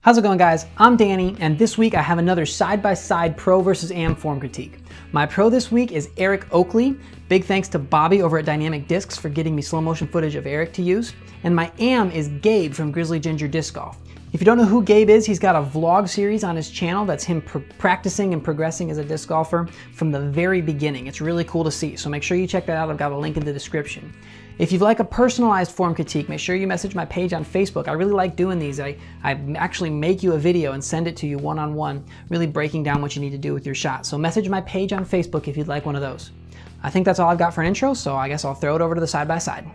How's it going, guys? I'm Danny, and this week I have another side-by-side pro versus am form critique. My pro this week is Eric Oakly. Big thanks to Bobby over at Dynamic Discs for getting me slow motion footage of Eric to use. And my am is Gabe from GrizzlyGinger Disc Golf. If you don't know who Gabe is, he's got a vlog series on his channel that's him practicing and progressing as a disc golfer from the very beginning. It's really cool to see, so make sure you check that out. I've got a link in the description. If you'd like a personalized form critique, make sure you message my page on Facebook. I really like doing these. I actually make you a video and send it to you one-on-one, really breaking down what you need to do with your shot. So message my page on Facebook if you'd like one of those. I think that's all I've got for an intro, so I guess I'll throw it over to the side-by-side.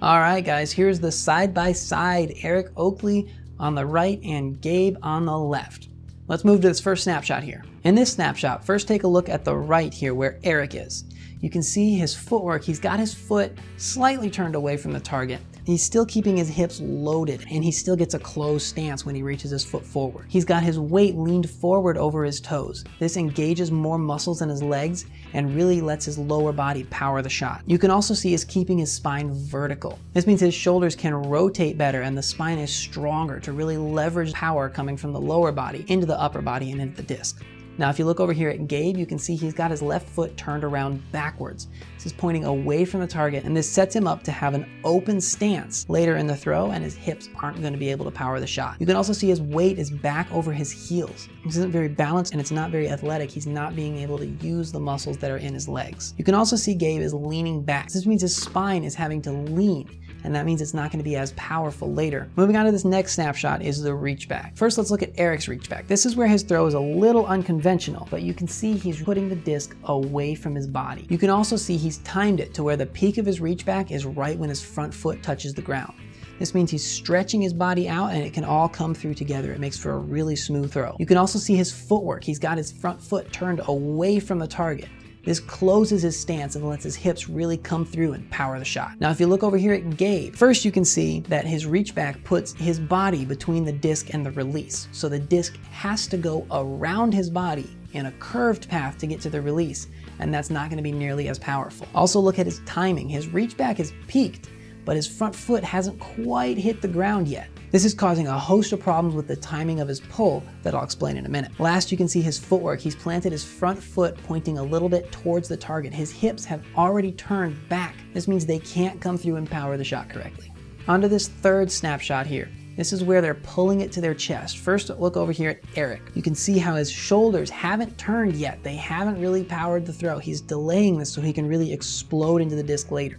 All right, guys, here's the side-by-side. Eric Oakly on the right and Gabe on the left. Let's move to this first snapshot here. In this snapshot, first take a look at the right here where Eric is. You can see his footwork. He's got his foot slightly turned away from the target. He's still keeping his hips loaded, and he still gets a closed stance when he reaches his foot forward. He's got his weight leaned forward over his toes. This engages more muscles in his legs and really lets his lower body power the shot. You can also see he's keeping his spine vertical. This means his shoulders can rotate better and the spine is stronger to really leverage power coming from the lower body into the upper body and into the disc. Now, if you look over here at Gabe, you can see he's got his left foot turned around backwards. This is pointing away from the target, and this sets him up to have an open stance later in the throw, and his hips aren't going to be able to power the shot. You can also see his weight is back over his heels. This isn't very balanced, and it's not very athletic. He's not being able to use the muscles that are in his legs. You can also see Gabe is leaning back. This means his spine is having to lean, and that means it's not going to be as powerful later. Moving on to this next snapshot is the reach back. First, let's look at Eric's reach back. This is where his throw is a little unconventional, but you can see he's putting the disc away from his body. You can also see he's timed it to where the peak of his reach back is right when his front foot touches the ground. This means he's stretching his body out and it can all come through together. It makes for a really smooth throw. You can also see his footwork. He's got his front foot turned away from the target. This closes his stance and lets his hips really come through and power the shot. Now, if you look over here at Gabe, first you can see that his reach back puts his body between the disc and the release. So the disc has to go around his body in a curved path to get to the release, and that's not going to be nearly as powerful. Also look at his timing. His reach back is peaked, but his front foot hasn't quite hit the ground yet. This is causing a host of problems with the timing of his pull that I'll explain in a minute. Last, you can see his footwork. He's planted his front foot pointing a little bit towards the target. His hips have already turned back. This means they can't come through and power the shot correctly. Onto this third snapshot here. This is where they're pulling it to their chest. First, look over here at Eric. You can see how his shoulders haven't turned yet. They haven't really powered the throw. He's delaying this so he can really explode into the disc later.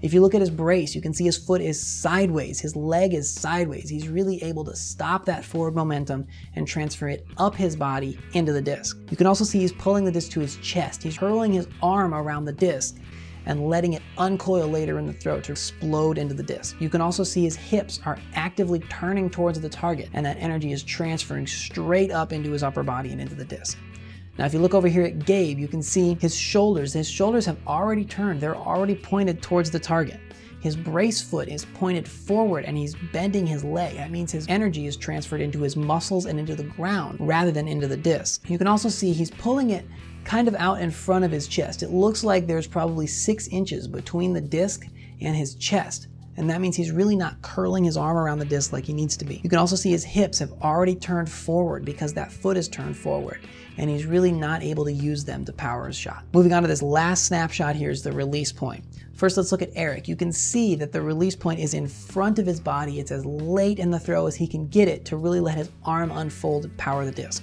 If you look at his brace, you can see his foot is sideways, his leg is sideways. He's really able to stop that forward momentum and transfer it up his body into the disc. You can also see he's pulling the disc to his chest. He's hurling his arm around the disc and letting it uncoil later in the throw to explode into the disc. You can also see his hips are actively turning towards the target, and that energy is transferring straight up into his upper body and into the disc. Now, if you look over here at Gabe, you can see his shoulders. His shoulders have already turned. They're already pointed towards the target. His brace foot is pointed forward and he's bending his leg. That means his energy is transferred into his muscles and into the ground rather than into the disc. You can also see he's pulling it kind of out in front of his chest. It looks like there's probably 6 inches between the disc and his chest. And that means he's really not curling his arm around the disc like he needs to be. You can also see his hips have already turned forward because that foot is turned forward, and he's really not able to use them to power his shot. Moving on to this last snapshot here is the release point. First, let's look at Eric. You can see that the release point is in front of his body. It's as late in the throw as he can get it to really let his arm unfold and power the disc.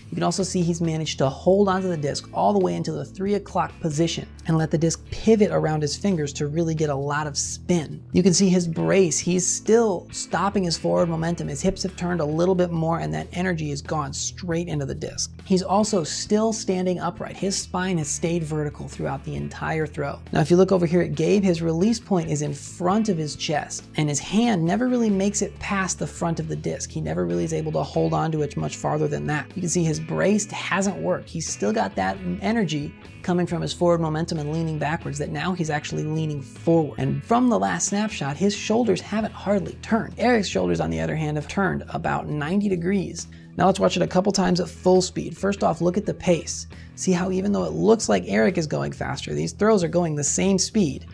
You can also see he's managed to hold onto the disc all the way into the 3 o'clock position and let the disc pivot around his fingers to really get a lot of spin. You can see his brace. He's still stopping his forward momentum. His hips have turned a little bit more and that energy has gone straight into the disc. He's also still standing upright. His spine has stayed vertical throughout the entire throw. Now, if you look over here at Gabe, his release point is in front of his chest and his hand never really makes it past the front of the disc. He never really is able to hold on to it much farther than that. You can see his brace hasn't worked. He's still got that energy coming from his forward momentum and leaning backwards that now he's actually leaning forward. And from the last snapshot, his shoulders haven't hardly turned. Eric's shoulders, on the other hand, have turned about 90 degrees. Now let's watch it a couple times at full speed. First off, look at the pace. See how even though it looks like Eric is going faster, these throws are going the same speed.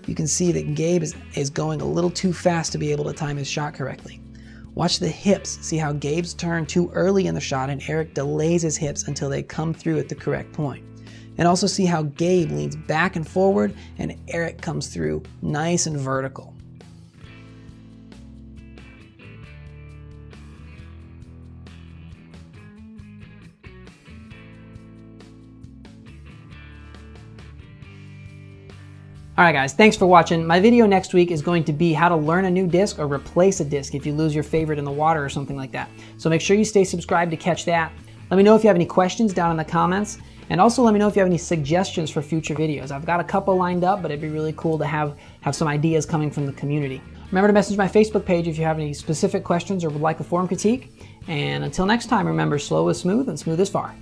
You can see that Gabe is going a little too fast to be able to time his shot correctly. Watch the hips. See how Gabe's turned too early in the shot and Eric delays his hips until they come through at the correct point. And also see how Gabe leans back and forward and Eric comes through nice and vertical. Alright guys, thanks for watching. My video next week is going to be how to learn a new disc or replace a disc if you lose your favorite in the water or something like that. So make sure you stay subscribed to catch that. Let me know if you have any questions down in the comments. And also let me know if you have any suggestions for future videos. I've got a couple lined up, but it'd be really cool to have some ideas coming from the community. Remember to message my Facebook page if you have any specific questions or would like a form critique. And until next time, remember, slow is smooth and smooth is far.